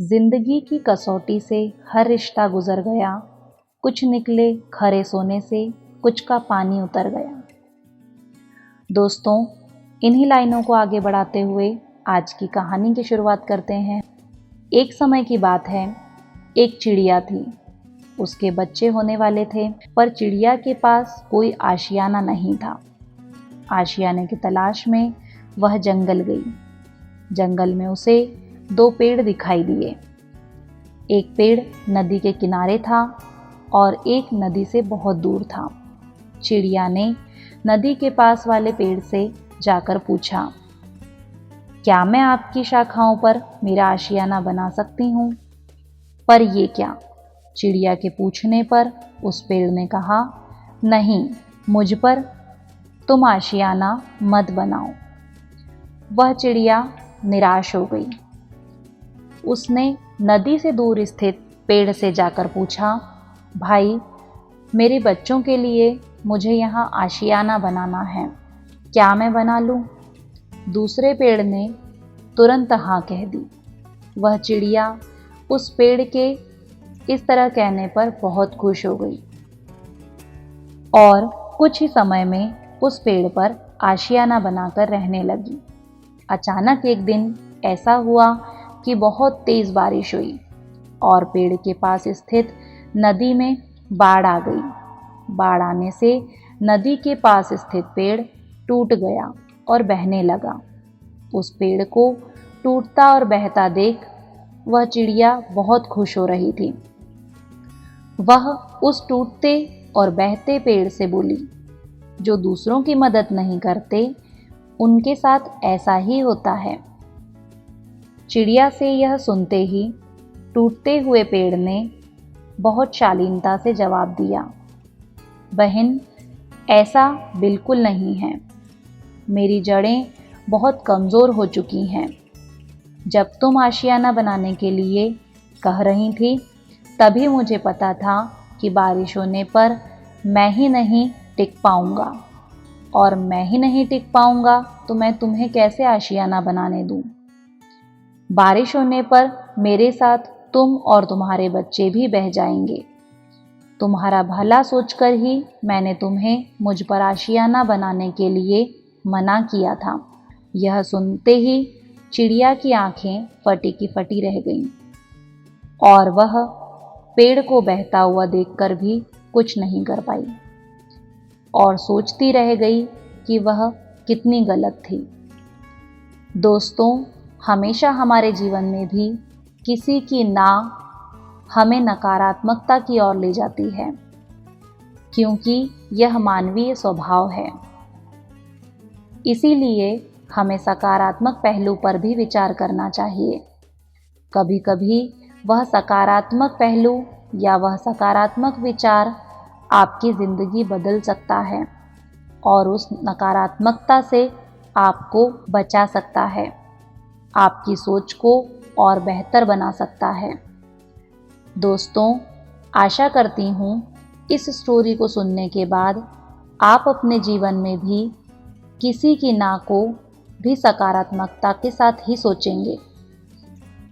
जिंदगी की कसौटी से हर रिश्ता गुजर गया, कुछ निकले खरे सोने से, कुछ का पानी उतर गया। दोस्तों, इन्हीं लाइनों को आगे बढ़ाते हुए आज की कहानी की शुरुआत करते हैं। एक समय की बात है, एक चिड़िया थी। उसके बच्चे होने वाले थे, पर चिड़िया के पास कोई आशियाना नहीं था। आशियाने की तलाश में वह जंगल गई। जंगल में उसे 2 पेड़ दिखाई दिए। एक पेड़ नदी के किनारे था और एक नदी से बहुत दूर था। चिड़िया ने नदी के पास वाले पेड़ से जाकर पूछा, क्या मैं आपकी शाखाओं पर मेरा आशियाना बना सकती हूँ? पर ये क्या? चिड़िया के पूछने पर उस पेड़ ने कहा, नहीं, मुझ पर तुम आशियाना मत बनाओ। वह चिड़िया निराश हो गई। उसने नदी से दूर स्थित पेड़ से जाकर पूछा, भाई, मेरे बच्चों के लिए मुझे यहाँ आशियाना बनाना है, क्या मैं बना लूँ? दूसरे पेड़ ने तुरंत हाँ कह दी। वह चिड़िया उस पेड़ के इस तरह कहने पर बहुत खुश हो गई और कुछ ही समय में उस पेड़ पर आशियाना बनाकर रहने लगी। अचानक एक दिन ऐसा हुआ कि बहुत तेज बारिश हुई और पेड़ के पास स्थित नदी में बाढ़ आ गई। बाढ़ आने से नदी के पास स्थित पेड़ टूट गया और बहने लगा। उस पेड़ को टूटता और बहता देख वह चिड़िया बहुत खुश हो रही थी। वह उस टूटते और बहते पेड़ से बोली, जो दूसरों की मदद नहीं करते, उनके साथ ऐसा ही होता है। चिड़िया से यह सुनते ही टूटते हुए पेड़ ने बहुत शालीनता से जवाब दिया, बहन, ऐसा बिल्कुल नहीं है। मेरी जड़ें बहुत कमज़ोर हो चुकी हैं। जब तुम आशियाना बनाने के लिए कह रही थी, तभी मुझे पता था कि बारिश होने पर मैं ही नहीं टिक पाऊंगा, और मैं ही नहीं टिक पाऊंगा तो मैं तुम्हें कैसे आशियाना बनाने दूं? बारिश होने पर मेरे साथ तुम और तुम्हारे बच्चे भी बह जाएंगे। तुम्हारा भला सोचकर ही मैंने तुम्हें मुझ पर आशियाना बनाने के लिए मना किया था। यह सुनते ही चिड़िया की आंखें फटी की फटी रह गईं और वह पेड़ को बहता हुआ देखकर भी कुछ नहीं कर पाई और सोचती रह गई कि वह कितनी गलत थी। दोस्तों, हमेशा हमारे जीवन में भी किसी की ना हमें नकारात्मकता की ओर ले जाती है, क्योंकि यह मानवीय स्वभाव है। इसीलिए हमें सकारात्मक पहलू पर भी विचार करना चाहिए। कभी कभी वह सकारात्मक पहलू या वह सकारात्मक विचार आपकी ज़िंदगी बदल सकता है और उस नकारात्मकता से आपको बचा सकता है, आपकी सोच को और बेहतर बना सकता है। दोस्तों, आशा करती हूँ इस स्टोरी को सुनने के बाद आप अपने जीवन में भी किसी की ना को भी सकारात्मकता के साथ ही सोचेंगे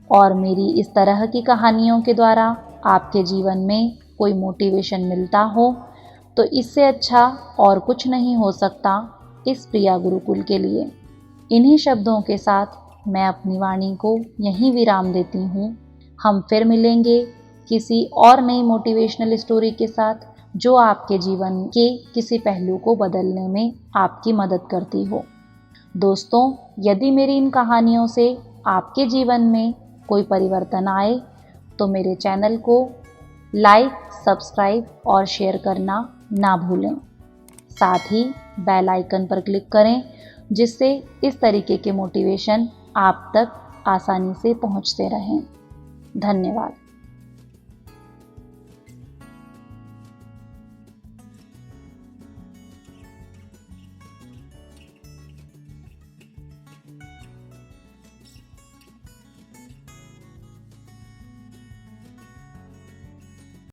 और मेरी इस तरह की कहानियों के द्वारा आपके जीवन में कोई मोटिवेशन मिलता हो तो इससे अच्छा और कुछ नहीं हो सकता इस प्रिया गुरुकुल के लिए। इन्हीं शब्दों के साथ मैं अपनी वाणी को यहीं विराम देती हूँ। हम फिर मिलेंगे किसी और नई मोटिवेशनल स्टोरी के साथ, जो आपके जीवन के किसी पहलू को बदलने में आपकी मदद करती हो। दोस्तों, यदि मेरी इन कहानियों से आपके जीवन में कोई परिवर्तन आए तो मेरे चैनल को लाइक, सब्सक्राइब और शेयर करना ना भूलें। साथ ही बेल आइकन पर क्लिक करें, जिससे इस तरीके के मोटिवेशन आप तक आसानी से पहुंचते रहें। धन्यवाद।